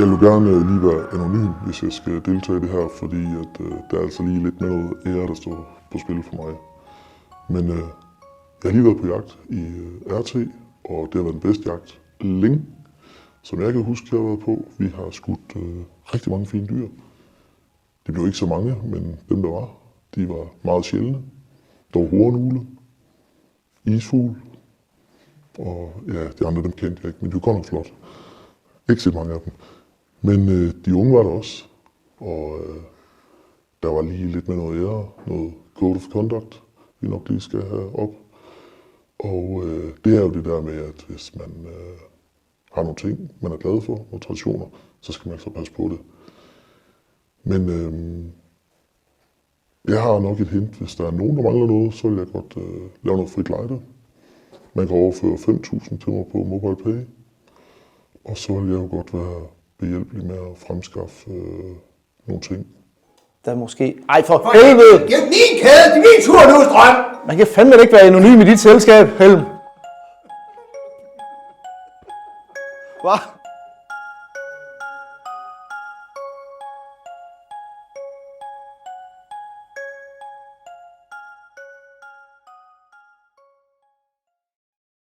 Jeg vil gerne lige være anonym, hvis jeg skal deltage i det her, fordi der er altså lige lidt med noget ære, der står på spil for mig. Men jeg har lige været på jagt i RT, og det har været den bedste jagt længe, som jeg kan huske, jeg har været på. Vi har skudt rigtig mange fine dyr. Det blev ikke så mange, men dem der var, de var meget sjældne. Der var hornugle, isfugl, og ja, de andre dem kendte jeg ikke, men de var godt nok flot. Ikke så mange af dem. Men de unge var der også, og der var lige lidt med noget ære, noget code of conduct, vi nok lige skal have op. Og det er jo det der med, at hvis man har nogle ting, man er glad for, nogle traditioner, så skal man altså passe på det. Men jeg har nok et hint, hvis der er nogen, der mangler noget, så vil jeg godt lave noget frit lejde. Man kan overføre 5.000 til mig på MobilePay, og så vil jeg jo godt være behjælpelig med at fremskaffe nogle ting. Der måske... Ej, for helvede! Giv min kæde, det er min tur nu, Strøm! Man kan fandme ikke være anonym i dit selskab, Helm. Hvad?